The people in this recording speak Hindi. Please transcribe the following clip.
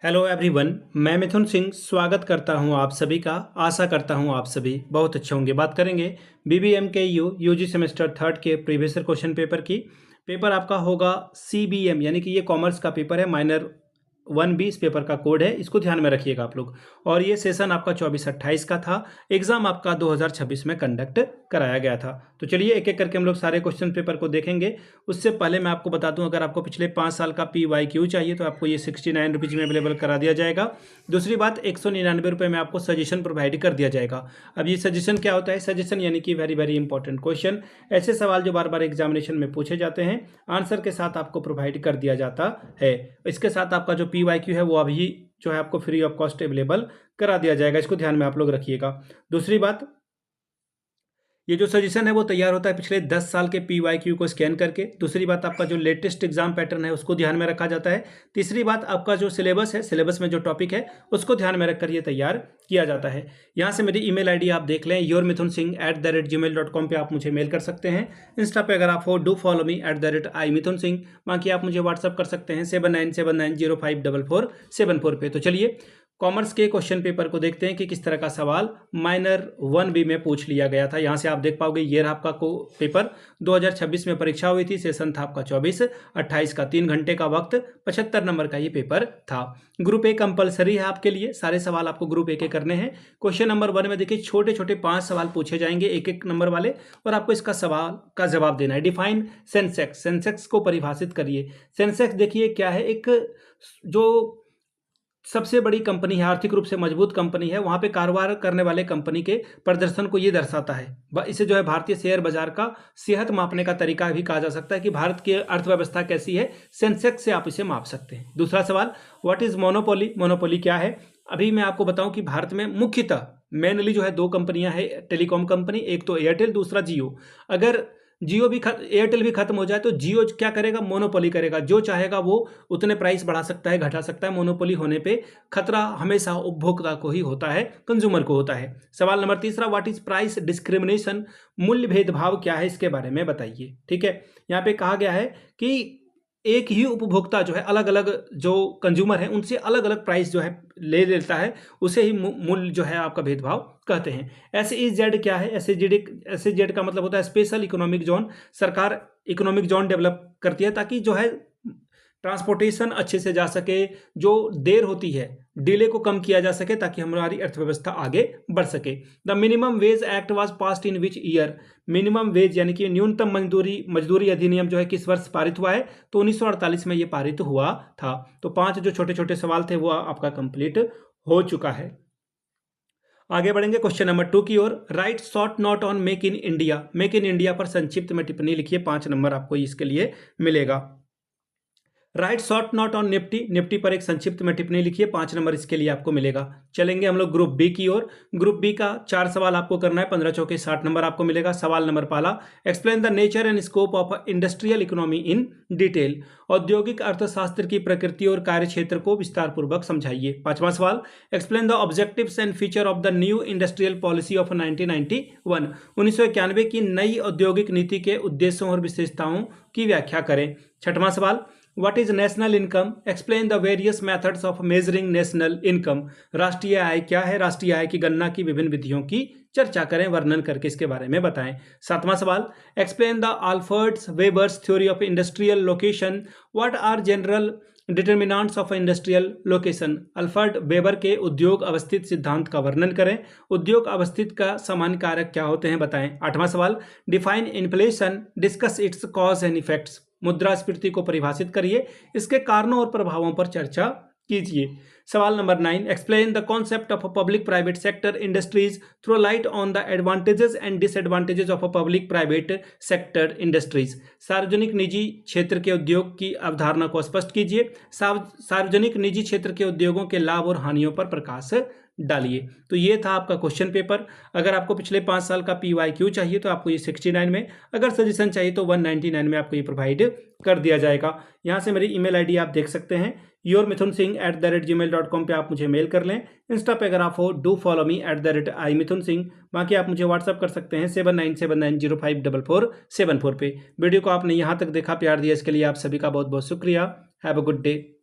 हेलो एवरीवन, मैं मिथुन सिंह स्वागत करता हूं आप सभी का। आशा करता हूं आप सभी बहुत अच्छे होंगे। बात करेंगे बीबीएम के यूजी सेमेस्टर थर्ड के प्रीवियस ईयर क्वेश्चन पेपर की। पेपर आपका होगा सीबीएम, यानी कि ये कॉमर्स का पेपर है। माइनर 1B इस पेपर का कोड है, इसको ध्यान में रखिएगा आप लोग। और ये सेशन आपका 24-28 का था। एग्जाम आपका 2026 में कंडक्ट कराया गया था। तो चलिए एक एक करके हम लोग सारे क्वेश्चन पेपर को देखेंगे। उससे पहले मैं आपको बता दूं, अगर आपको पिछले 5 साल का PYQ चाहिए तो आपको ये 69 रुपीज़ में अवेलेबल करा दिया जाएगा। दूसरी बात, 199 रुपये में आपको सजेशन प्रोवाइड कर दिया जाएगा। अब ये सजेशन क्या होता है? सजेशन यानी कि वेरी वेरी इंपॉर्टेंट क्वेश्चन, ऐसे सवाल जो बार बार एग्जामिनेशन में पूछे जाते हैं, आंसर के साथ आपको प्रोवाइड कर दिया जाता है। इसके साथ आपका जो PYQ है वो अभी जो है आपको फ्री ऑफ कॉस्ट अवेलेबल करा दिया जाएगा। इसको ध्यान में आप लोग रखिएगा। दूसरी बात, ये जो सजेशन है वो तैयार होता है पिछले 10 साल के PYQ को स्कैन करके। दूसरी बात, आपका जो लेटेस्ट एग्जाम पैटर्न है उसको ध्यान में रखा जाता है। तीसरी बात, आपका जो सिलेबस है, सिलेबस में जो टॉपिक है उसको ध्यान में रखकर ये तैयार किया जाता है। यहाँ से मेरी ईमेल आईडी आप देख लें, yourmithunsinh@gmail.com पे आप मुझे मेल कर सकते हैं। इंस्टा पे अगर आप हो, डू फॉलो मी @imithunsingh। बाकी आप मुझे व्हाट्सअप कर सकते हैं 7979054474 पे। तो चलिए कॉमर्स के क्वेश्चन पेपर को देखते हैं कि किस तरह का सवाल माइनर 1B में पूछ लिया गया था। यहाँ से आप देख पाओगे, ये रहा आपका पेपर 2026 में परीक्षा हुई थी। सेशन था आपका 24-28 का, 3 घंटे का वक्त, 75 नंबर का ये पेपर था। ग्रुप ए कंपलसरी है आपके लिए, सारे सवाल आपको ग्रुप ए के करने हैं। क्वेश्चन नंबर 1 में देखिए, छोटे छोटे 5 सवाल पूछे जाएंगे, एक एक नंबर वाले, और आपको इसका सवाल का जवाब देना है। डिफाइन सेंसेक्स, सेंसेक्स को परिभाषित करिए। सेंसेक्स देखिए क्या है, एक जो सबसे बड़ी कंपनी है, आर्थिक रूप से मजबूत कंपनी है, वहां पे कारोबार करने वाले कंपनी के प्रदर्शन को ये दर्शाता है। इसे जो है भारतीय शेयर बाजार का सेहत मापने का तरीका भी कहा जा सकता है कि भारत की अर्थव्यवस्था कैसी है, सेंसेक्स से आप इसे माप सकते हैं। दूसरा सवाल, व्हाट इज मोनोपोली? मोनोपोली क्या है? अभी मैं आपको बताऊं कि भारत में मुख्यतः मेनली जो है 2 कंपनियां हैं टेलीकॉम कंपनी, एक तो एयरटेल, दूसरा जियो। अगर जियो भी एयरटेल भी खत्म हो जाए तो जियो क्या करेगा? मोनोपोली करेगा। जो चाहेगा वो उतने प्राइस बढ़ा सकता है, घटा सकता है। मोनोपोली होने पे खतरा हमेशा उपभोक्ता को ही होता है, कंज्यूमर को होता है। सवाल नंबर तीसरा, व्हाट इज प्राइस डिस्क्रिमिनेशन? मूल्य भेदभाव क्या है, इसके बारे में बताइए। ठीक है, यहाँ पे कहा गया है कि एक ही उपभोक्ता जो है अलग अलग जो कंज्यूमर है उनसे अलग अलग प्राइस जो है ले लेता है, उसे ही मूल्य जो है आपका भेदभाव कहते हैं। SEZ क्या है? SEZ का मतलब होता है स्पेशल इकोनॉमिक जोन। सरकार इकोनॉमिक जोन डेवलप करती है ताकि जो है ट्रांसपोर्टेशन अच्छे से जा सके, जो देर होती है डिले को कम किया जा सके, ताकि हमारी अर्थव्यवस्था आगे बढ़ सके। The minimum wage act was passed in which year? Minimum wage यानी कि न्यूनतम मजदूरी अधिनियम जो है किस वर्ष पारित हुआ है? तो 1948 में ये पारित हुआ था। तो 5 जो छोटे छोटे सवाल थे वो आपका कंप्लीट हो चुका है। आगे बढ़ेंगे क्वेश्चन नंबर 2 की ओर। Write short note on make in India. Make in India पर संक्षिप्त में टिप्पणी लिखिए, 5 नंबर आपको इसके लिए मिलेगा। Right short note on Nifty, Nifty पर एक संक्षिप्त में टिप्पणी लिखिए, 5 नंबर इसके लिए आपको मिलेगा। चलेंगे हम लोग ग्रुप बी की ओर। ग्रुप बी का 4 सवाल आपको करना है, 15 चौके 60 नंबर आपको मिलेगा। सवाल नंबर पहला, explain the nature and scope of industrial economy in detail. औद्योगिक अर्थशास्त्र की प्रकृति और कार्यक्षेत्र को विस्तार पूर्वक समझाइए। 5वां सवाल, explain the objectives and feature of the new industrial policy of 1991। 1991 की नई औद्योगिक नीति के उद्देश्यों और विशेषताओं की व्याख्या करें। 6वां सवाल, What is national income? Explain the various methods of measuring national income. राष्ट्रीय आय क्या है? राष्ट्रीय आय की गणना की विभिन्न विधियों की चर्चा करें, वर्णन करके इसके बारे में बताएं। 7वां सवाल, Explain the Alfred's Weber's theory of industrial location. What are general determinants of industrial location? Alfred weber के उद्योग अवस्थित सिद्धांत का वर्णन करें। उद्योग अवस्थित का सामान्य कारक क्या होते हैं, बताएं। 8वां सवाल, define inflation, discuss it's cause and effects. मुद्रास्फीति को परिभाषित करिए, इसके कारणों और प्रभावों पर चर्चा कीजिए। सवाल number 9, explain the concept of public private sector industries, throw light on the advantages and disadvantages of public private sector industries. सार्वजनिक निजी क्षेत्र के उद्योग की अवधारणा को स्पष्ट कीजिए। सार्वजनिक निजी क्षेत्र के उद्योगों के लाभ और हानियों पर प्रकाश डालिए। तो ये था आपका क्वेश्चन पेपर। अगर आपको पिछले 5 साल का PYQ चाहिए तो आपको ये 69 में, अगर सजेशन चाहिए तो 199 में आपको ये प्रोवाइड कर दिया जाएगा। यहाँ से मेरी ईमेल आईडी आप देख सकते हैं, yourmithunsinh@gmail.com पे आप मुझे मेल कर लें। इंस्टा पे अगर आप हो, डू फॉलो मी @imithunsingh। बाकी आप मुझे व्हाट्सअप कर सकते हैं 7979054474 पे। वीडियो को आपने यहाँ तक देखा, प्यार दिया, इसके लिए आप सभी का बहुत बहुत शुक्रिया। Have a good day.